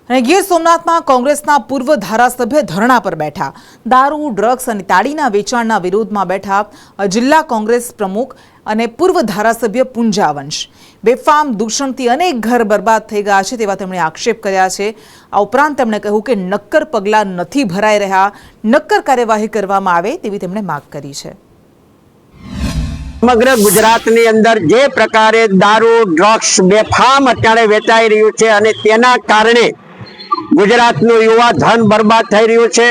અને ગીર સોમનાથમાં કોંગ્રેસના પૂર્વ ધારાસભ્ય ધરણા પર બેઠા। દારૂ, ડ્રગ્સ અને તાડીના વેચાણના વિરોધમાં બેઠા જિલ્લા કોંગ્રેસ પ્રમુખ અને પૂર્વ ધારાસભ્ય પૂંજા વંશ। બેફામ દૂષણથી અનેક ઘર બરબાદ થઈ ગયા છે તેવા તેમણે આક્ષેપ કર્યા છે। આ ઉપરાંત તેમણે કહ્યું કે નક્કર પગલાં નથી ભરાઈ રહ્યા, નક્કર કાર્યવાહી કરવામાં આવે તેવી તેમણે માંગ કરી છે। સમગ્ર ગુજરાતની અંદર જે પ્રકારે દારૂ, ડ્રગ્સ બેફામ અત્યારે વેચાઈ રહ્યું છે અને તેના કારણે ગુજરાતનું યુવા ધન બરબાદ થઈ રહ્યું છે।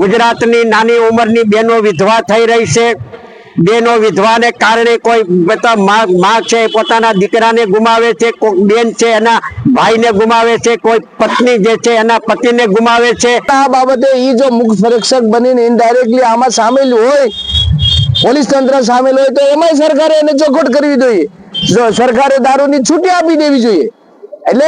ગુજરાતની નાની ઉંમરની બહેનો વિધવા થઈ રહી છે। બહેનો વિધવાને કારણે કોઈ માં છે પોતાના દીકરાને ગુમાવે છે, કોઈ બેન છે એના ભાઈને ગુમાવે છે, કોઈ પત્ની જે છે એના પતિને ગુમાવે છે। આ બાબતે એ જો મુખ્ય પરીક્ષક બનીને ઇનડાયરેક્ટલી આમાં સામેલ હોય, પોલીસ તંત્ર સામેલ હોય તો એમાં સરકારે એને ચોખવટ કરવી જોઈએ। સરકારે દારૂની છૂટી આપી દેવી જોઈએ, એટલે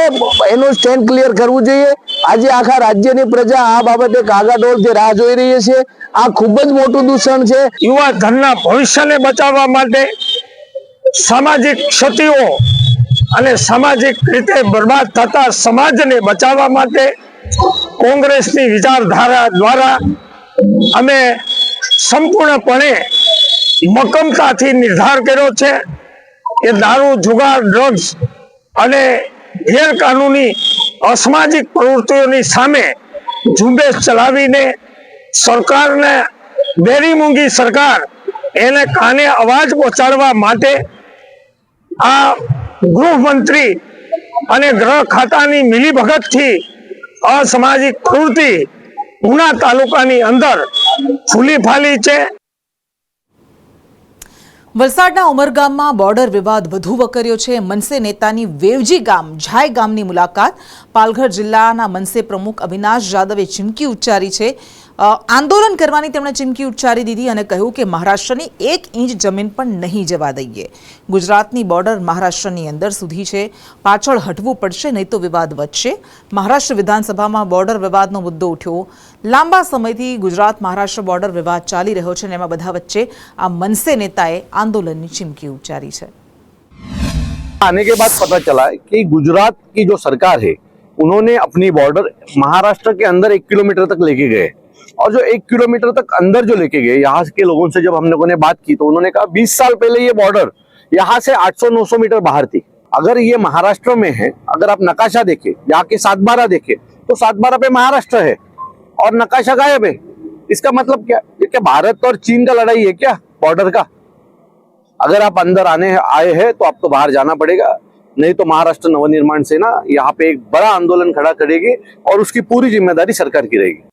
એનું સ્ટેન્ડ ક્લિયર કરવું જોઈએ। આજે આખા રાજ્યની પ્રજા આ બાબતે કાગાડોળથી રાહ જોઈ રહી છે। આ ખૂબ જ મોટું દૂષણ છે। યુવા ધનના ભવિષ્યને બચાવવા માટે, સામાજિક ક્ષતિઓ અને સામાજિક રીતે બરબાદ થતા સમાજને બચાવવા માટે કોંગ્રેસની વિચારધારા દ્વારા અમે સંપૂર્ણપણે મક્કમતાથી નિર્ધાર કર્યો છે કે દારૂ, જુગાર, ડ્રગ્સ અને ગેરકાનૂની અસામાજિક પ્રવૃત્તિઓની સામે ઝુંબેશ ચલાવીને સરકારને બેરી મૂંગી સરકાર એને કાને અવાજ પહોંચાડવા માટે આ ગૃહમંત્રી અને ગૃહ ખાતાની મિલીભગતથી અસામાજિક પ્રવૃત્તિ ઉના તાલુકાની અંદર ફૂલી ફાલી છે। વલસાડના ઉમરગામમાં બોર્ડર વિવાદ વધુ વકર્યો છે। મનસે નેતાની વેવજી ગામ ઝાય ગામની મુલાકાત પાલઘર જિલ્લાના મનસે પ્રમુખ અવિનાશ જાદવે ચીમકી ઉચ્ચારી છે। આંદોલન કરવાની તેમણે ચીમકી ઉચ્ચારી દીધી અને કહ્યું કે મહારાષ્ટ્રની 1 ઇંચ જમીન પણ નહીં જવા દઈએ। ગુજરાતની બોર્ડર મહારાષ્ટ્રની અંદર સુધી છે, પાછળ હટવું પડશે નહીં તો વિવાદ વધશે। મહારાષ્ટ્ર વિધાનસભામાં બોર્ડર વિવાદનો મુદ્દો ઉઠ્યો। લાંબા સમયથી ગુજરાત મહારાષ્ટ્ર બોર્ડર વિવાદ ચાલી રહ્યો છે અને એમાં બધા વચ્ચે આ મનસે नेताए आंदोलन की चिमकी उच्चारी है। आने के बाद पता चला कि गुजरात की जो सरकार है उन्होंने अपनी बॉर्डर महाराष्ट्र के अंदर 1 किलोमीटर तक लेके गए, और जो 1 किलोमीटर तक अंदर जो लेके गए, यहाँ के लोगों से जब हम लोगों ने बात की तो उन्होंने कहा 20 साल पहले ये बॉर्डर यहाँ से 800-900 मीटर बाहर थी। अगर ये महाराष्ट्र में है, अगर आप नकाशा देखें, यहाँ के 7/12 देखें तो 7/12 पे महाराष्ट्र है और नकाशा गायब है। इसका मतलब क्या भारत और चीन का लड़ाई है क्या बॉर्डर का? अगर आप अंदर आए हैं तो आपको बाहर जाना पड़ेगा, नहीं तो महाराष्ट्र नवनिर्माण सेना यहाँ पे एक बड़ा आंदोलन खड़ा करेगी और उसकी पूरी जिम्मेदारी सरकार की रहेगी।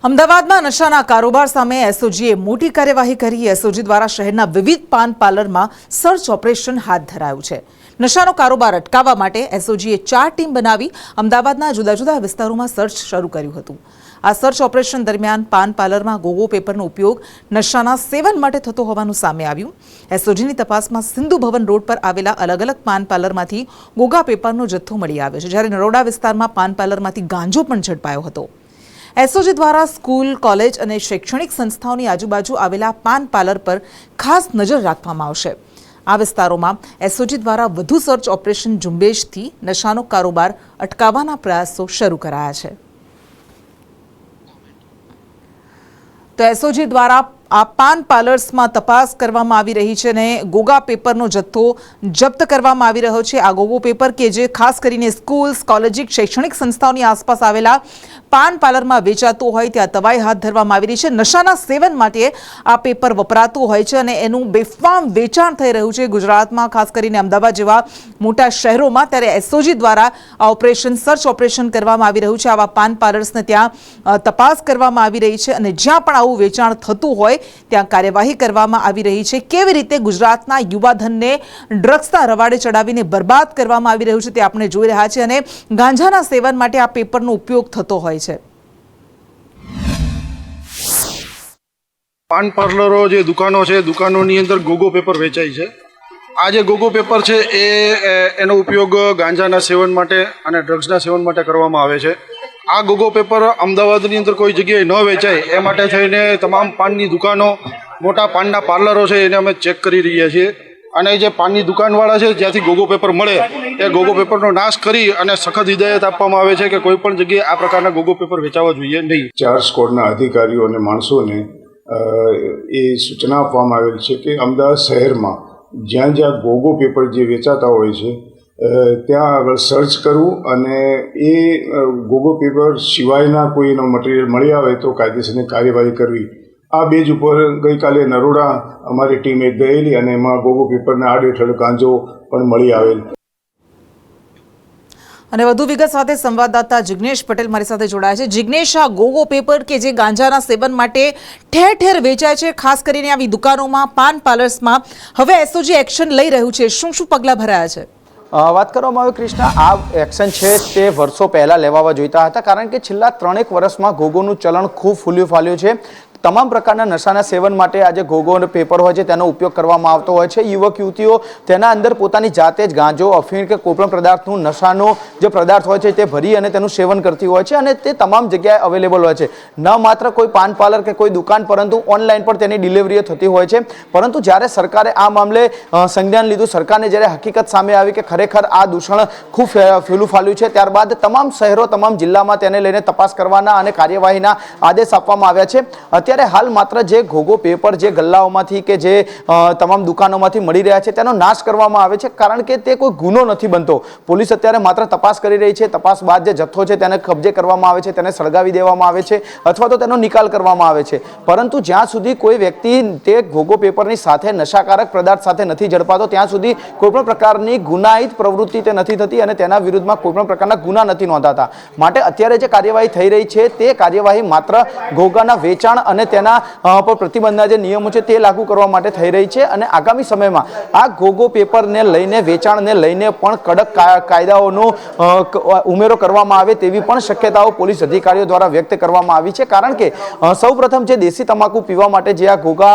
અમદાવાદમાં નશાના કારોબાર સામે એસઓજીએ મોટી કાર્યવાહી કરી। એસઓજી દ્વારા શહેરના વિવિધ પાન પાર્લરમાં સર્ચ ઓપરેશન હાથ ધરાયું છે। નશાનો કારોબાર અટકાવવા માટે એસઓજીએ 4 ટીમ બનાવી અમદાવાદના જુદા જુદા વિસ્તારોમાં સર્ચ શરૂ કર્યું હતું। આ સર્ચ ઓપરેશન દરમિયાન પાન પાર્લરમાં ગોગો પેપરનો ઉપયોગ નશાના સેવન માટે થતો હોવાનું સામે આવ્યું। એસઓજીની તપાસમાં સિંધુ ભવન રોડ પર આવેલા અલગ અલગ પાન પાર્લરમાંથી ગોગા પેપરનો જથ્થો મળી આવ્યો છે, જ્યારે નરોડા વિસ્તારમાં પાન પાર્લરમાંથી ગાંજો પણ ઝડપાયો હતો। એસઓજી દ્વારા સ્કૂલ, કોલેજ અને શૈક્ષણિક સંસ્થાઓની આજુબાજુ આવેલા પાન પાર્લર પર ખાસ નજર રાખવામાં આવશે। આ વિસ્તારોમાં એસઓજી દ્વારા વધુ સર્ચ ઓપરેશન ઝુંબેશથી નશાનો કારોબાર અટકાવવાના પ્રયાસો શરૂ કરાયા છે। તો એસઓજી દ્વારા આ પાન પાર્લર્સમાં તપાસ કરવામાં આવી રહી છે અને ગોગા પેપરનો જથ્થો જપ્ત કરવામાં આવી રહ્યો છે। આ ગોગો પેપર કે જે ખાસ કરીને સ્કૂલ્સ, કોલેજ, શૈક્ષણિક સંસ્થાઓની આસપાસ આવેલા પાન પાર્લરમાં વેચાતું હોય ત્યાં તવાઈ હાથ ધરવામાં આવી રહી છે। નશાના સેવન માટે આ પેપર વપરાતું હોય છે અને એનું બેફામ વેચાણ થઈ રહ્યું છે ગુજરાતમાં, ખાસ કરીને અમદાવાદ જેવા મોટા શહેરોમાં। ત્યારે એસઓજી દ્વારા આ ઓપરેશન, સર્ચ ઓપરેશન કરવામાં આવી રહ્યું છે। આવા પાન પાર્લર્સને ત્યાં તપાસ કરવામાં આવી રહી છે અને જ્યાં પણ આવું વેચાણ થતું હોય ત્યાં કાર્યવાહી કરવામાં આવી રહી છે। કેવી રીતે ગુજરાતના યુવાધનને ડ્રગ્સના રવાડે ચડાવીને બરબાદ કરવામાં આવી રહ્યું છે તે આપણે જોઈ રહ્યા છીએ અને ગાંજાના સેવન માટે આ પેપરનો ઉપયોગ થતો હોય છે। પાન પાર્લરો જે દુકાનો છે, દુકાનોની અંદર ગોગો પેપર વેચાય છે। આ જે ગોગો પેપર છે એનો ઉપયોગ ગાંજાના સેવન માટે અને ડ્રગ્સના સેવન માટે કરવામાં આવે છે। આ ગોગો પેપર અમદાવાદની અંદર કોઈ જગ્યાએ ન વેચાય એ માટે થઈને તમામ પાનની દુકાનો, મોટા પાનના પાર્લરો છે એને અમે ચેક કરી રહ્યા છીએ અને જે પાનની દુકાનવાળા છે જ્યાંથી ગોગો પેપર મળે એ ગોગો પેપરનો નાશ કરી અને સખત હિદાયત આપવામાં આવે છે કે કોઈ પણ જગ્યાએ આ પ્રકારના ગોગો પેપર વેચાવા જોઈએ નહીં. 4 સ્કોડના અધિકારીઓ અને માણસોને એ સૂચના આપવામાં આવેલ છે કે અમદાવાદ શહેરમાં જ્યાં જ્યાં ગોગો પેપર જે વેચાતા હોય છે ત્યાં આગળ સર્ચ કરવું અને એ ગોગો પેપર સિવાયના કોઈનો મટીરિયલ મળી આવે તો કાયદેસરની કાર્યવાહી કરવી. આ બેઝ ઉપર ગઈકાલે નરોડા અમારી ટીમ એક ગયેલી અને એમાં ગોગો પેપરના આડેઠળ ગાંજો પણ મળી આવેલ. અને વધુ વિગત સાથે સંવાદદાતા જિગ્નેશ પટેલ મારી સાથે જોડાયા છે. જિગ્નેશ, આ ગોગો પેપર કે જે ગાંજાના સેવન માટે ઠેર ઠેર વેચાય છે, ખાસ કરીને આવી દુકાનોમાં, પાન પાર્લર્સમાં, હવે એસઓજી એક્શન લઈ રહ્યું છે, શું શું પગલાં ભરાયા છે? વાત કરવામાં આવે કૃષ્ણા, આ એક્શન છે તે વર્ષો પહેલાં લેવાવા જોઈતા હતા, કારણ કે છેલ્લા 3 વર્ષમાં ગોગોનું ચલણ ખૂબ ફૂલ્યું ફાલ્યું છે. તમામ પ્રકારના નશાના સેવન માટે આજે ગોગો પેપર હોય છે તેનો ઉપયોગ કરવામાં આવતો હોય છે. યુવક યુવતીઓ તેના અંદર પોતાની જાતે જ ગાંજો, અફીણ કે કોઈપણ પદાર્થનું નશાનો જે પદાર્થ હોય છે તે ભરી અને તેનું સેવન કરતી હોય છે અને તે તમામ જગ્યાએ અવેલેબલ હોય છે. ન માત્ર કોઈ પાન પાર્લર કે કોઈ દુકાન, પરંતુ ઓનલાઈન પણ તેની ડિલિવરીઓ થતી હોય છે. પરંતુ જ્યારે સરકારે આ મામલે સંજ્ઞાન લીધું, સરકારને જ્યારે હકીકત સામે આવી કે ખરેખર આ દૂષણ ખૂબ ફેલું ફાલ્યું છે, ત્યારબાદ તમામ શહેરો, તમામ જિલ્લામાં તેને લઈને તપાસ કરવાના અને કાર્યવાહીના આદેશ આપવામાં આવ્યા છે. અત્યારે હાલ માત્ર જે ગોગો પેપર જે ગલ્લાઓમાંથી કે જે તમામ દુકાનોમાંથી મળી રહ્યા છે તેનો નાશ કરવામાં આવે છે, કારણ કે તે કોઈ ગુનો નથી બનતો. પોલીસ અત્યારે માત્ર તપાસ કરી રહી છે. તપાસ બાદ જે જથ્થો છે તેને કબજે કરવામાં આવે છે, તેને સળગાવી દેવામાં આવે છે અથવા તો તેનો નિકાલ કરવામાં આવે છે. પરંતુ જ્યાં સુધી કોઈ વ્યક્તિ તે ગોગો પેપરની સાથે નશાકારક પદાર્થ સાથે નથી ઝડપાતો ત્યાં સુધી કોઈપણ પ્રકારની ગુનાહિત પ્રવૃત્તિ તે નથી થતી અને તેના વિરુદ્ધમાં કોઈપણ પ્રકારના ગુના નથી નોંધાતા. માટે અત્યારે જે કાર્યવાહી થઈ રહી છે તે કાર્યવાહી માત્ર ગોગાના વેચાણ અને તેના પર પ્રતિબંધના જે નિયમો છે તે લાગુ કરવા માટે થઈ રહી છે અને આગામી સમયમાં આ ગોગો પેપરને લઈને, વેચાણને લઈને પણ કડક કાયદાઓનો ઉમેરો કરવામાં આવે તેવી પણ શક્યતાઓ પોલીસ અધિકારીઓ દ્વારા વ્યક્ત કરવામાં આવી છે. કારણ કે સૌપ્રથમ જે દેશી તમાકુ પીવા માટે જે આ ગોગા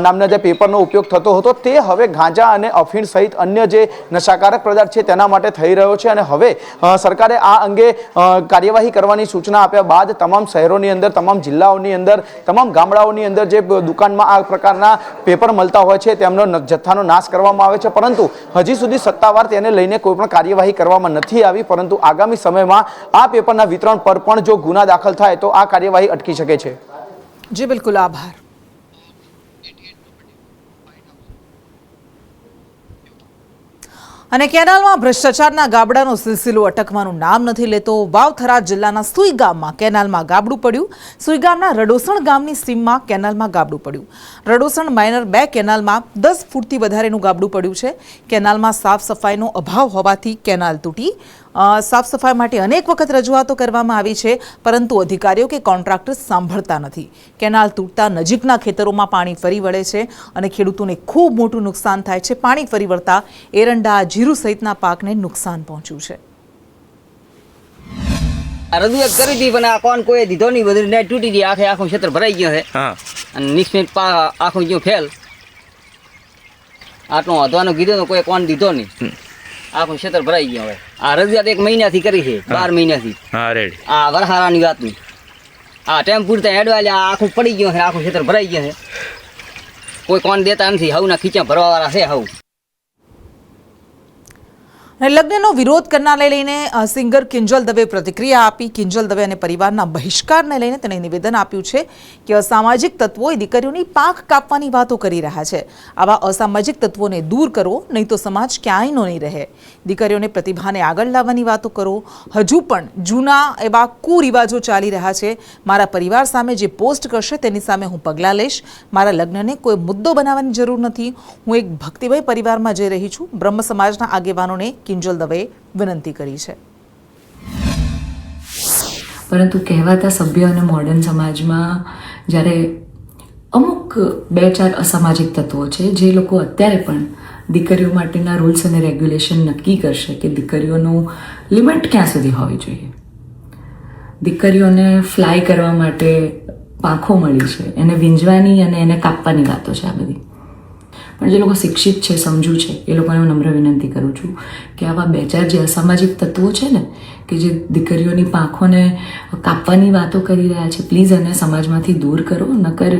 નામના જે પેપરનો ઉપયોગ થતો હતો તે હવે ગાંજા અને અફીણ સહિત અન્ય જે નશાકારક પદાર્થ છે તેના માટે થઈ રહ્યો છે. અને હવે સરકારે આ અંગે કાર્યવાહી કરવાની સૂચના આપ્યા બાદ તમામ શહેરોની અંદર, તમામ જિલ્લાઓની અંદર, તમામ ગામડાઓની અંદર જે દુકાનમાં આ પ્રકારના પેપર મળતા હોય છે તેમનો જથ્થાનો નાશ કરવામાં આવે છે. પરંતુ હજી સુધી સત્તાવાર તેને લઈને કોઈ પણ કાર્યવાહી કરવામાં નથી આવી. પરંતુ આગામી સમયમાં આ પેપરના વિતરણ પર પણ જો ગુના દાખલ થાય તો આ કાર્યવાહી અટકી શકે છે. જી બિલકુલ, આભાર. અને કેનાલમાં ભ્રષ્ટાચારના ગાબડાનો સિલસિલો અટકવાનું નામ નથી લેતો. વાવથરા જિલ્લાના સુઈ ગામમાં કેનાલમાં ગાબડું પડ્યું. સુઈ ગામના રડોસણ ગામની સીમમાં કેનાલમાં ગાબડું પડ્યું. રડોસણ માઇનર 2 કેનાલમાં 10 ફૂટથી વધારેનું ગાબડું પડ્યું છે. કેનાલમાં સાફ સફાઈનો અભાવ હોવાથી કેનાલ તૂટી. સાફ સફાઈ માટે અનેક વખત રજૂઆતો કરવામાં આવી છે, પરંતુ અધિકારીઓ કે કોન્ટ્રાક્ટર સાંભળતા નથી. કેનાલ તૂટતા નજીકના ખેતરોમાં પાણી ફરી વળે છે અને ખેડૂતોને ખૂબ મોટું નુકસાન થાય છે. પાણી ફરી વળતા એરંડા, જીરું સહિતના પાકને નુકસાન પહોંચ્યું છે. રજૂઆત કરી હતી પણ આ કોણ કોઈ દીધો નહીં. બધું નેટ તૂટી ગઈ, આખું ક્ષેત્ર ભરાઈ ગયો છે અને નિષ્ફળ આખું ગયું ફેલ. આટલું વધવાનું કીધું તો કોઈ કોણ દીધો નહીં, આખું ક્ષેત્ર ભરાઈ ગયું. હવે આ રજૂઆત 1 મહિનાથી કરી છે, 12 મહિનાથી. આ વરહારાની વાતની આ ટાઈમ પૂરતા હેડવા આખું પડી ગયું છે, આખું ક્ષેત્ર ભરાઈ ગયું છે. કોઈ કોણ દેતા નથી. હવના ખીચા ભરવાવાળા છે હવ. લગ્નનો વિરોધ કરનારને લઈને સિંગર કિંજલ દવે પ્રતિક્રિયા આપી. કિંજલ દવે અને પરિવારના બહિષ્કારને લઈને તેણે નિવેદન આપ્યું છે કે અસામાજિક તત્વોએ દીકરીઓની પાંખ કાપવાની વાતો કરી રહ્યા છે. આવા અસામાજિક તત્વોને દૂર કરો, નહીં તો સમાજ ક્યાંયનો નહીં રહે. દીકરીઓને પ્રતિભાને આગળ લાવવાની વાતો કરો. હજુ પણ જૂના એવા કુરિવાજો ચાલી રહ્યા છે. મારા પરિવાર સામે જે પોસ્ટ કરશે તેની સામે હું પગલાં લઈશ. મારા લગ્નને કોઈ મુદ્દો બનાવવાની જરૂર નથી. હું એક ભક્તિમય પરિવારમાં જઈ રહી છું. બ્રહ્મ સમાજના આગેવાનોને કિંજલ દવેએ વિનંતી કરી છે. પરંતુ કહેવાતા સભ્ય અને મોડર્ન સમાજમાં જ્યારે અમુક 2-4 અસામાજિક તત્વો છે જે લોકો અત્યારે પણ દીકરીઓ માટેના રૂલ્સ અને રેગ્યુલેશન નક્કી કરશે કે દીકરીઓનું લિમિટ ક્યાં સુધી હોવી જોઈએ. દીકરીઓને ફ્લાય કરવા માટે પાંખો મળી છે, એને વીંજવાની અને એને કાપવાની વાતો છે આ બધી. પણ જે લોકો શિક્ષિત છે, સમજુ છે, એ લોકોને હું નમ્ર વિનંતી કરું છું કે આવા 2-4 જે અસામાજિક તત્વો છે ને કે જે દીકરીઓની પાંખોને કાપવાની વાતો કરી રહ્યા છે, પ્લીઝ એને સમાજમાંથી દૂર કરો. નકર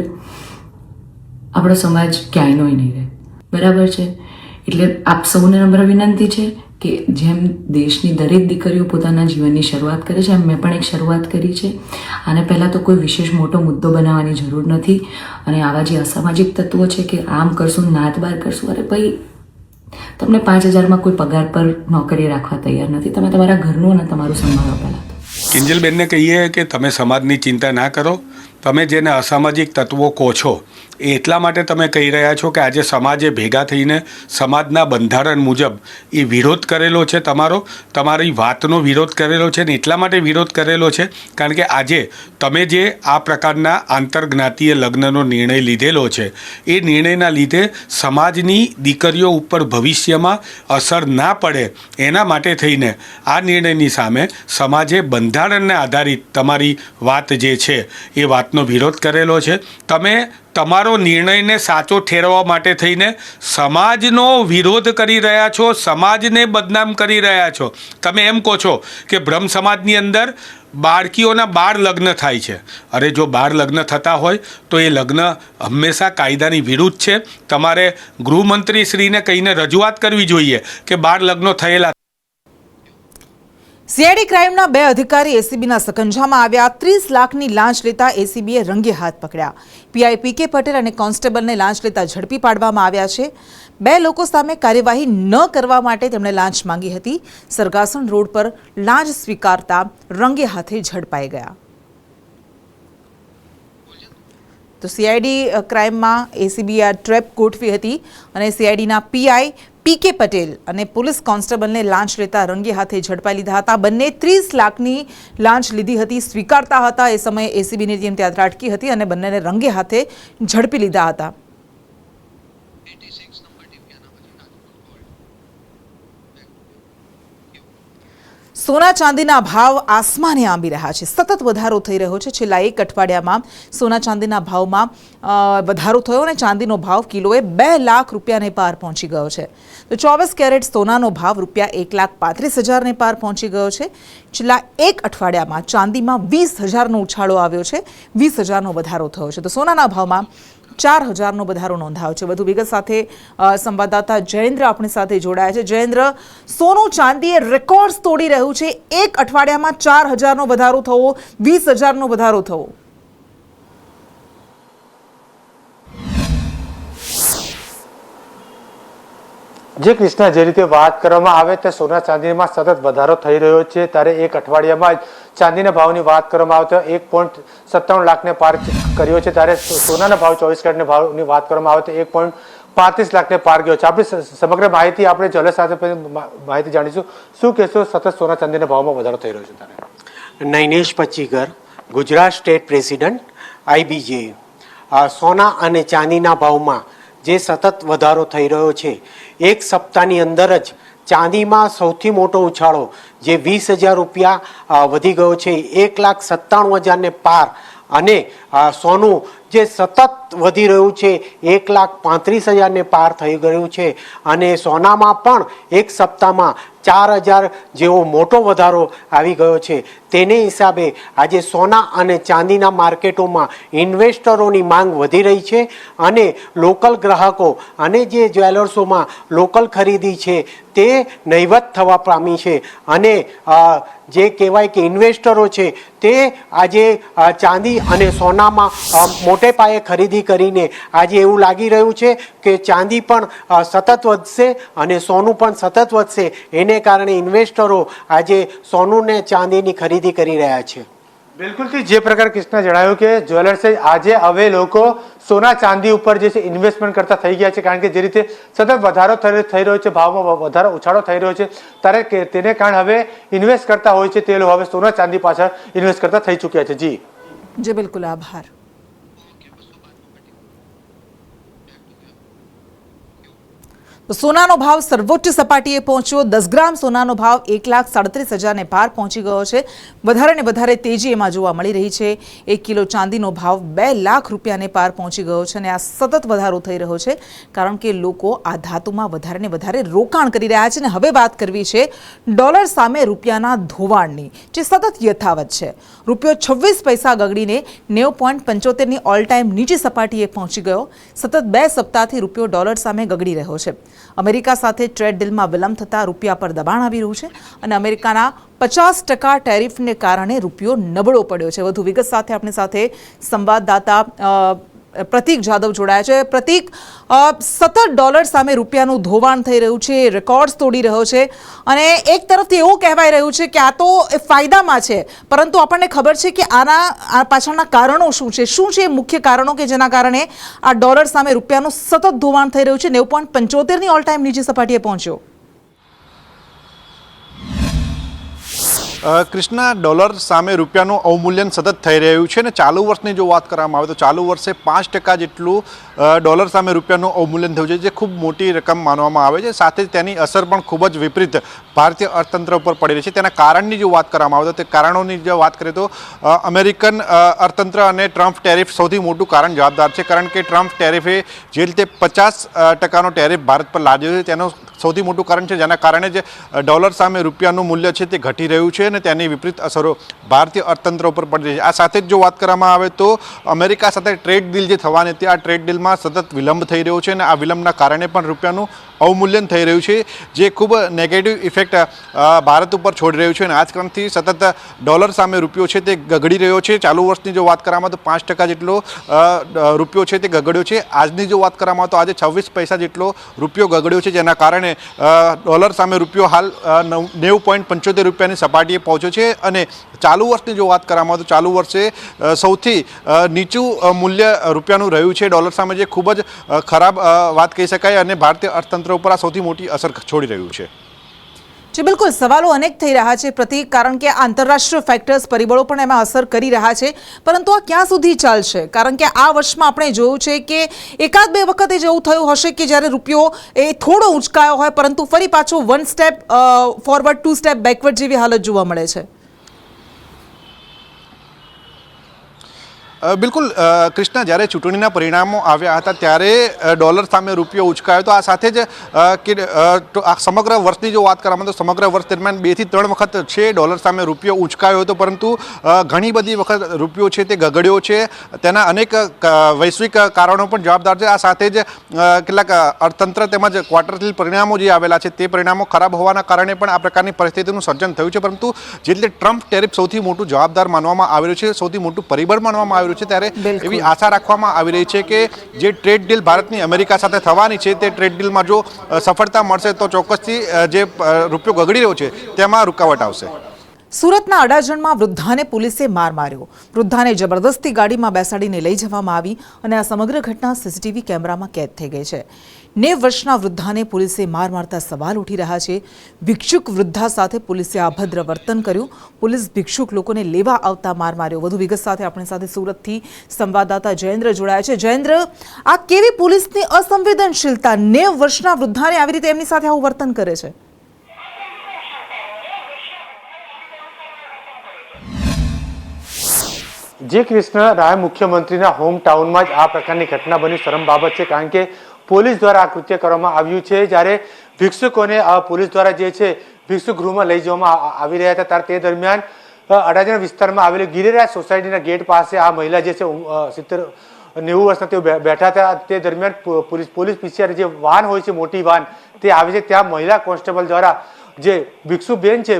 આપણો સમાજ ક્યાંયનો નહીં રહે. બરાબર છે? એટલે આપ સૌને નમ્ર વિનંતી છે કે જેમ દેશની દરેક દીકરીઓ પોતાના જીવનની શરૂઆત કરે છે એમ મેં પણ એક શરૂઆત કરી છે. આને પહેલાં તો કોઈ વિશેષ મોટો મુદ્દો બનાવવાની જરૂર નથી. અને આવા જે અસામાજિક તત્વો છે કે આમ કરશું નાત બાર કરશું, અરે ભાઈ તમને 5,000માં કોઈ પગાર પર નોકરી રાખવા તૈયાર નથી. તમે તમારા ઘરનું અને તમારું સંભાળો પહેલાં. કિંજલબેનને કહીએ કે તમે સમાજની ચિંતા ના કરો. તમે જેને અસામાજિક તત્વો કહો છો એ એટલા માટે તમે કહી રહ્યા છો કે આજે સમાજે ભેગા થઈને સમાજના બંધારણ મુજબ એ વિરોધ કરેલો છે, તમારી વાતનો વિરોધ કરેલો છે ને એટલા માટે વિરોધ કરેલો છે કારણ કે આજે તમે જે આ પ્રકારના આંતરજ્ઞાતીય લગ્નનો નિર્ણય લીધેલો છે એ નિર્ણયના લીધે સમાજની દીકરીઓ ઉપર ભવિષ્યમાં અસર ના પડે એના માટે થઈને આ નિર્ણયની સામે સમાજે બંધારણને આધારિત તમારી વાત જે છે એ વાતનો વિરોધ કરેલો છે. તમે તમારો નિર્ણયને સાચો ઠેરવવા માટે થઈને સમાજનો વિરોધ કરી રહ્યા છો, સમાજને બદનામ કરી રહ્યા છો. તમે એમ કહો છો કે બ્રહ્મ સમાજની અંદર બાળકીઓના 12 લગ્ન થાય છે. અરે જો 12 લગ્ન થતા હોય તો એ લગ્ન હંમેશા કાયદાની વિરુદ્ધ છે. તમારે ગૃહમંત્રીશ્રીને કહીને રજૂઆત કરવી જોઈએ કે 12 લગ્નો થયેલા. સીઆઈડી ક્રાઇમના 2 અધિકારી એસીબીના સકંજામાં આવ્યા. 30 લાખની લાંચ લેતા એસીબીએ રંગે હાથ પકડ્યા. પીઆઈ પીકે પટેલ અને કોન્સ્ટેબલને લાંચ લેતા ઝડપી પાડવામાં આવ્યા છે. 2 લોકો સામે કાર્યવાહી ન કરવા માટે તેમણે લાંચ માંગી હતી. સરગાસણ રોડ પર લાંચ સ્વીકારતા રંગે હાથે ઝડપાઈ ગયા. તો સીઆઈડી ક્રાઇમમાં એસીબીએ આ ટ્રેપ ગોઠવી હતી અને સીઆઈડીના પીઆઈ પીકે પટેલ અને પોલીસ કોન્સ્ટેબલને લાંચ લેતા રંગે હાથે ઝડપાઈ લીધા હતા. બંને 30 લાખની લાંચ લીધી હતી, સ્વીકારતા હતા. એ સમયે એસીબીની ટીમ ત્યાં ત્રાટકી હતી અને બંનેને રંગે હાથે ઝડપી લીધા હતા. સોના ચાંદીના ભાવ આસમાને આંબી રહ્યા છે. સતત વધારો થઈ રહ્યો છે. છેલ્લા 1 અઠવાડિયામાં સોના ચાંદીના ભાવમાં વધારો થયો અને ચાંદીનો ભાવ કિલોએ 2 લાખ રૂપિયાને પાર પહોંચી ગયો છે. તો 24 કેરેટ સોનાનો ભાવ રૂપિયા 1,35,000ને પાર પહોંચી ગયો છે. છેલ્લા 1 અઠવાડિયામાં ચાંદીમાં 20,000નો ઉછાળો આવ્યો છે, 20,000નો વધારો થયો છે. તો સોનાના ભાવમાં 4,000નો વધારો નોંધાયો છે. વધુ વિગત સાથે સંવાદદાતા જયેન્દ્ર આપણી સાથે જોડાયા છે. જયેન્દ્ર, સોનું ચાંદીએ રેકોર્ડ તોડી રહ્યું છે. 1 અઠવાડિયામાં 4,000નો વધારો થવો, 20,000નો વધારો થવો. જે કૃષ્ણા, જે રીતે વાત કરવામાં આવે તો સોના ચાંદીમાં સતત વધારો થઈ રહ્યો છે. ત્યારે 1 અઠવાડિયામાં જ ચાંદીના ભાવની વાત કરવામાં આવે તો 1.57 લાખને પાર કર્યો છે. ત્યારે સોનાના ભાવ 24 કેરેટના ભાવની વાત કરવામાં આવે તો 1.35 લાખને પાર ગયો છે. આપણી સમગ્ર માહિતી આપણે જલે સાથે માહિતી જાણીશું. શું કહેશો, સતત સોના ચાંદીના ભાવમાં વધારો થઈ રહ્યો છે? ત્યારે નૈનેશ પચ્ચીકર, ગુજરાત સ્ટેટ પ્રેસિડન્ટ આઈબીજે. સોના અને ચાંદીના ભાવમાં જે સતત વધારો થઈ રહ્યો છે, 1 સપ્તાહની અંદર જ ચાંદીમાં સૌથી મોટો ઉછાળો જે 20,000 રૂપિયા વધી ગયો છે, 1,97,000ને પાર. અને સોનું જે સતત વધી રહ્યું છે, 1,35,000ને પાર થઈ ગયું છે. અને સોનામાં પણ 1 સપ્તાહમાં 4,000 જેવો મોટો વધારો આવી ગયો છે. તેને હિસાબે આજે સોના અને ચાંદીના માર્કેટોમાં ઇન્વેસ્ટરોની માંગ વધી રહી છે અને લોકલ ગ્રાહકો અને જે જ્વેલર્સોમાં લોકલ ખરીદી છે તે નહીવત થવા પામી છે. અને જે કહેવાય કે ઇન્વેસ્ટરો છે તે આજે ચાંદી અને સોનામાં મોટે પાયે ખરીદી કરીને આજે એવું લાગી રહ્યું છે કે ચાંદી પણ સતત વધશે અને સોનું પણ સતત વધશે. એને કારણે ઇન્વેસ્ટરો આજે સોનું ને ચાંદીની ખરીદી કરી રહ્યા છે. બિલકુલથી જે પ્રકાર કૃષ્ણા જણાવ્યું કે જ્વેલર્સે આજે હવે લોકો સોના ચાંદી ઉપર જે છે ઇન્વેસ્ટમેન્ટ કરતા થઈ ગયા છે. કારણ કે જે રીતે સતત વધારો થઈ રહ્યો છે, ભાવમાં વધારો ઉછાળો થઈ રહ્યો છે, ત્યારે તેને કારણે હવે ઇન્વેસ્ટ કરતા હોય છે તે લોકો હવે સોના ચાંદી પાછળ ઇન્વેસ્ટ કરતા થઈ ચૂક્યા છે. જી બિલકુલ, આભાર. તો સોનાનો ભાવ સર્વોચ્ચ સપાટીએ પહોંચ્યો. 10 ગ્રામ સોનાનો ભાવ 1,37,000ને પાર પહોંચી ગયો છે. વધારે ને વધારે તેજી એમાં જોવા મળી રહી છે. 1 કિલો ચાંદીનો ભાવ 2 લાખ રૂપિયાને પાર પહોંચી ગયો છે અને આ સતત વધારો થઈ રહ્યો છે કારણ કે લોકો આ ધાતુમાં વધારે ને વધારે રોકાણ કરી રહ્યા છે. અને હવે વાત કરવી છે ડોલર સામે રૂપિયાના ધોવાણની, જે સતત યથાવત છે. રૂપિયો 26 પૈસા ગગડીને 90.75ની ઓલ ટાઈમ નીચી સપાટીએ પહોંચી ગયો. સતત 2 સપ્તાહથી રૂપિયો ડોલર સામે ગગડી રહ્યો છે. અમેરિકા સાથે ટ્રેડ ડીલમાં વિલંબ થતાં રૂપિયા પર દબાણ આવી રહ્યું છે અને અમેરિકાના 50% ટેરિફને કારણે રૂપિયો નબળો પડ્યો છે. વધુ વિગત સાથે આપણી સાથે સંવાદદાતા પ્રતીક જાદવ જોડાયા છે. પ્રતીક, સતત ડોલર સામે રૂપિયાનું ધોવાણ થઈ રહ્યું છે, રેકોર્ડ્સ તોડી રહ્યો છે અને એક તરફથી એવું કહેવાય રહ્યું છે કે આ તો ફાયદામાં છે, પરંતુ આપણને ખબર છે કે આ પાછળના કારણો શું છે મુખ્ય કારણો કે જેના કારણે આ ડોલર સામે રૂપિયાનું સતત ધોવાણ થઈ રહ્યું છે, 9.75ની ઓલ ટાઈમ નીચી સપાટીએ પહોંચ્યો. કૃષ્ણા, ડોલર સામે રૂપિયાનું અવમૂલ્યન સતત થઈ રહ્યું છે અને ચાલુ વર્ષની જો વાત કરવામાં આવે તો ચાલુ વર્ષે 5% જેટલું ડોલર સામે રૂપિયાનું અવમૂલ્યન થયું છે, જે ખૂબ મોટી રકમ માનવામાં આવે છે. સાથે જ તેની અસર પણ ખૂબ જ વિપરીત ભારતીય અર્થતંત્ર ઉપર પડી રહી છે. તેના કારણની જો વાત કરવામાં આવે તો તે કારણોની જો વાત કરીએ તો અમેરિકન અર્થતંત્ર અને ટ્રમ્પ ટેરિફ સૌથી મોટું કારણ જવાબદાર છે, કારણ કે ટ્રમ્પ ટેરિફે જે રીતે 50% ટેરિફ ભારત પર લાદ્યો છે તેનું સૌથી મોટું કારણ છે, જેના કારણે જે ડોલર સામે રૂપિયાનું મૂલ્ય છે તે ઘટી રહ્યું છે અને તેની વિપરીત અસરો ભારતીય અર્થતંત્ર ઉપર પડી રહી છે. આ સાથે જ જો વાત કરવામાં આવે તો અમેરિકા સાથે ટ્રેડ ડીલ જે થવાની હતી, આ ટ્રેડ ડીલમાં સતત વિલંબ થઈ રહ્યો છે અને આ વિલંબના કારણે પણ રૂપિયાનું અવમૂલ્યન થઈ રહ્યું છે, જે ખૂબ નેગેટિવ ઇફેક્ટ ભારત ઉપર છોડી રહ્યું છે અને આ જ કારણથી સતત ડોલર સામે રૂપિયો છે તે ગગડી રહ્યો છે. ચાલુ વર્ષની જો વાત કરવામાં તો 5% જેટલો રૂપિયો છે તે ગગડ્યો છે. આજની જો વાત કરવામાં આવે તો આજે 26 પૈસા જેટલો રૂપિયો ગગડ્યો છે, જેના કારણે ડોલર સામે રૂપિયો હાલ 90.75 રૂપિયાની સપાટીએ પહોંચ્યો છે અને ચાલુ વર્ષની જો વાત કરવામાં આવે તો ચાલુ વર્ષે સૌથી નીચું મૂલ્ય રૂપિયાનું રહ્યું છે ડોલર સામે, જે ખૂબ જ ખરાબ વાત કહી શકાય અને ભારતીય અર્થતંત્ર ઉપર આ સૌથી મોટી અસર છોડી રહ્યું છે. જી બિલકુલ, સવાલો અનેક થઈ રહ્યા છે પ્રતીક, કારણ કે આંતરરાષ્ટ્રીય ફેક્ટર્સ પરિબળો પણ એમાં અસર કરી રહ્યા છે, પરંતુ આ ક્યાં સુધી ચાલશે? કારણ કે આ વર્ષમાં આપણે જોયું છે કે એકાદ બે વખતે જેવું થયું હશે કે જ્યારે રૂપિયો એ થોડો ઉંચકાયો હોય, પરંતુ ફરી પાછો 1 સ્ટેપ ફોરવર્ડ 2 સ્ટેપ બેકવર્ડ જેવી હાલત જોવા મળે છે. બિલકુલ કૃષ્ણા, જ્યારે ચૂંટણીના પરિણામો આવ્યા હતા ત્યારે ડોલર સામે રૂપિયો ઉચકાયો હતો. આ સાથે જ આ સમગ્ર વર્ષની જો વાત કરવામાં તો સમગ્ર વર્ષ દરમિયાન 2 થી 3 વખત છે ડોલર સામે રૂપિયો ઉચકાયો હતો, પરંતુ ઘણી બધી વખત રૂપિયો છે તે ગગડ્યો છે. તેના અનેક વૈશ્વિક કારણો પણ જવાબદાર છે. આ સાથે જ કેટલાક અર્થતંત્ર તેમજ ક્વાર્ટરલી પરિણામો જે આવેલા છે તે પરિણામો ખરાબ હોવાના કારણે પણ આ પ્રકારની પરિસ્થિતિનું સર્જન થયું છે. પરંતુ જે રીતે ટ્રમ્પ ટેરિફ સૌથી મોટું જવાબદાર માનવામાં આવી રહ્યું છે, સૌથી મોટું પરિબળ માનવામાં આવી છે, ત્યારે એવી આશા રાખવામાં આવી રહી છે કે જે ટ્રેડ ડીલ ભારતની અમેરિકા સાથે થવાની છે તે ટ્રેડ ડીલમાં જો સફળતા મળશે તો ચોક્કસથી જે રૂપિયો ગગડી રહ્યો છે તેમાં રૂકાવટ આવશે. સુરતના અડાજણમાં વૃદ્ધાને પોલીસે માર માર્યો. વૃદ્ધાને જબરદસ્તી ગાડીમાં બેસાડીને લઈ જવામાં આવી અને આ સમગ્ર ઘટના સીસીટીવી કેમેરામાં કેદ થઈ ગઈ છે. 90 વર્ષના વૃદ્ધાને પોલીસે માર મારતા સવાલ ઉઠી રહ્યા છે. ભિક્ષુક વૃદ્ધા સાથે પોલીસે અભદ્ર વર્તન કર્યું. પોલીસ ભિક્ષુક લોકોને લેવા આવતા માર માર્યો. વધુ વિગત સાથે આપણી સાથે સુરતથી સંવાદદાતા જયેન્દ્ર જોડાયા છે. જયેન્દ્ર, આ કેવી પોલીસની અસંવેદનશીલતા? 90 વર્ષના વૃદ્ધાને આવી રીતે એમની સાથે આવું વર્તન કરે છે? જે કૃષ્ણ રાય મુખ્યમંત્રીના હોમ ટાઉનમાં જ આ પ્રકારની ઘટના બની શરમ બાબત છે, કારણ કે પોલીસ દ્વારા આ કૃત્ય કરવામાં આવ્યું છે. જ્યારે ભિક્ષુકોને પોલીસ દ્વારા જે છે ભિક્ષુક ગૃહમાં લઈ જવામાં આવી રહ્યા હતા, ત્યારે તે દરમિયાન અડાજણ વિસ્તારમાં આવેલી ગિરિરાજ સોસાયટીના ગેટ પાસે આ મહિલા જે છે 70-90 વર્ષના તેઓ બેઠા હતા. તે દરમિયાન પોલીસ પીસીઆર જે વાન હોય છે, મોટી વાન, તે આવે છે. ત્યાં મહિલા કોન્સ્ટેબલ દ્વારા જે ભિક્ષુક બેન છે,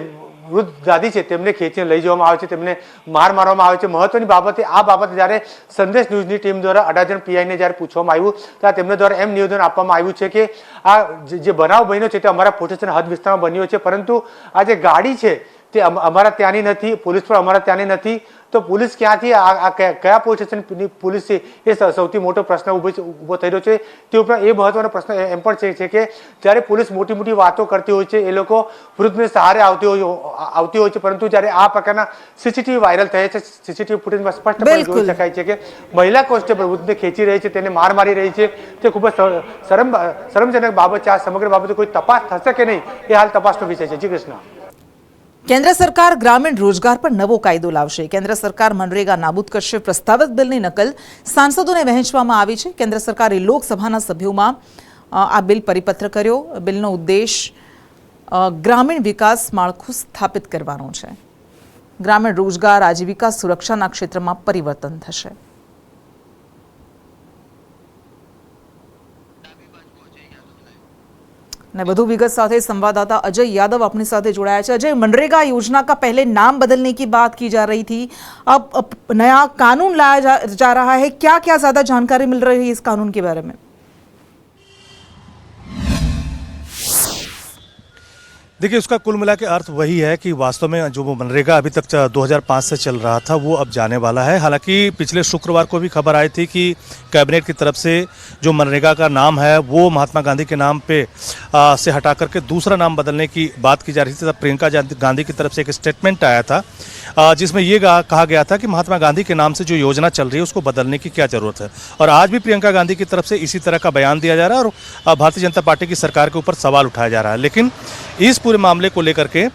વૃદ્ધ દાદી છે, તેમને ખેંચીને લઈ જવામાં આવે છે, તેમને માર મારવામાં આવે છે. મહત્વની બાબતે આ બાબતે જ્યારે સંદેશ ન્યૂઝની ટીમ દ્વારા અડાજણ પીઆઈને જ્યારે પૂછવામાં આવ્યું ત્યારે તેમને દ્વારા એમ નિવેદન આપવામાં આવ્યું છે કે આ જે બનાવ બન્યો છે તે અમારા પોલીસ હદ વિસ્તારમાં બન્યો છે, પરંતુ આ જે ગાડી છે તે અમારા ત્યાંની નથી, પોલીસ પણ અમારા ત્યાંની નથી. તો પોલીસ ક્યાંથી આ કયા પોલીસ સ્ટેશનની પોલીસ છે એ સૌથી મોટો પ્રશ્ન ઊભો થઈ રહ્યો છે. તે ઉપરાંત એ મહત્વનો પ્રશ્ન એમ પણ છે કે જ્યારે પોલીસ મોટી મોટી વાતો કરતી હોય છે, એ લોકો વૃદ્ધને સહારે આવતી હોય છે, પરંતુ જ્યારે આ પ્રકારના સીસીટીવી વાયરલ થયા છે, સીસીટીવી ફૂટેજમાં સ્પષ્ટપણે જોઈ શકાય છે કે મહિલા કોન્સ્ટેબલ વૃદ્ધને ખેંચી રહી છે, તેને માર મારી રહી છે. તે ખૂબ જ શરમજનક બાબત છે. આ સમગ્ર બાબતે કોઈ તપાસ થશે કે નહીં એ હાલ તપાસનો વિષય છે. જી કૃષ્ણ. કેન્દ્ર સરકાર ગ્રામીણ રોજગાર પર નવો કાયદો લાવશે. કેન્દ્ર સરકાર મનરેગા નાબૂદ કરશે. પ્રસ્તાવિત બિલની નકલ સાંસદોને વહેંચવામાં આવી છે. કેન્દ્ર સરકારે લોકસભાના સભ્યોમાં આ બિલ પરિપત્ર કર્યો. બિલનો ઉદ્દેશ ગ્રામીણ વિકાસ માળખું સ્થાપિત કરવાનો છે. ગ્રામીણ રોજગાર આજીવિકા સુરક્ષાના ક્ષેત્રમાં પરિવર્તન થશે. ने વધુ વિગત સાથે संवाददाता अजय यादव अपने साथ जोड़ाया है। अजय, मनरेगा योजना का पहले नाम बदलने की बात की जा रही थी, अब नया कानून लाया जा रहा है, क्या क्या ज्यादा जानकारी मिल रही है इस कानून के बारे में? देखिए, उसका कुल मिला के अर्थ वही है कि वास्तव में जो वो मनरेगा अभी तक 2005 से चल रहा था वो अब जाने वाला है। हालांकि पिछले शुक्रवार को भी खबर आई थी कि कैबिनेट की तरफ से जो मनरेगा का नाम है वो महात्मा गांधी के नाम पे से हटा करके दूसरा नाम बदलने की बात की जा रही थी। तब प्रियंका गांधी की तरफ से एक स्टेटमेंट आया था जिसमें ये कहा गया था कि महात्मा गांधी के नाम से जो योजना चल रही है उसको बदलने की क्या जरूरत है। और आज भी प्रियंका गांधी की तरफ से इसी तरह का बयान दिया जा रहा है और भारतीय जनता पार्टी की सरकार के ऊपर सवाल उठाया जा रहा है। लेकिन इस पूरे मामले को लेकर के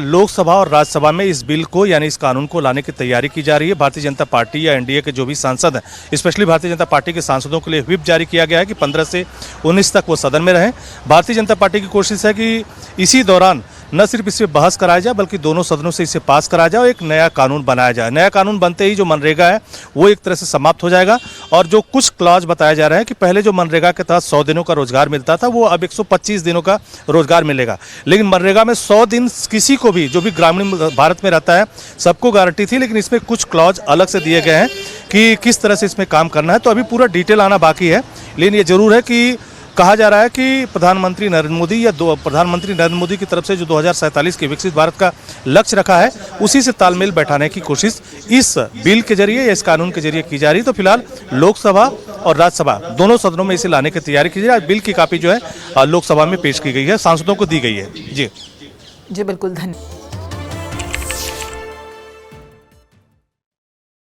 लोकसभा और राज्यसभा में इस बिल को यानी इस कानून को लाने की तैयारी की जा रही है। भारतीय जनता पार्टी या एनडीए के जो भी सांसद हैं, स्पेशली भारतीय जनता पार्टी के सांसदों के लिए व्हिप जारी किया गया है कि 15 से 19 तक वो सदन में रहें। भारतीय जनता पार्टी की कोशिश है कि इसी दौरान न सिर्फ इस पर बहस कराया जाए बल्कि दोनों सदनों से इसे पास कराया जाए और एक नया कानून बनाया जाए। नया कानून बनते ही जो मनरेगा है वो एक तरह से समाप्त हो जाएगा और जो कुछ क्लॉज बताया जा रहा है कि पहले जो मनरेगा के तहत 100 दिनों का रोजगार मिलता था वो अब 125 दिनों का रोजगार मिलेगा। लेकिन मनरेगा में 100 दिन किसी को भी जो भी ग्रामीण भारत में रहता है सबको गारंटी थी, लेकिन इसमें कुछ क्लॉज अलग से दिए गए हैं कि किस तरह से इसमें काम करना है। तो अभी पूरा डिटेल आना बाकी है, लेकिन ये जरूर है कि कहा जा रहा है कि प्रधानमंत्री नरेंद्र मोदी की तरफ से जो 2047 के विकसित भारत का लक्ष्य रखा है उसी से तालमेल बैठाने की कोशिश इस बिल के जरिए या इस कानून के जरिए की जा रही है। तो फिलहाल लोकसभा और राज्यसभा दोनों सदनों में इसे लाने की तैयारी की जा रही है। बिल की कॉपी जो है लोकसभा में पेश की गई है, सांसदों को दी गई है। जी बिल्कुल, धन्यवाद।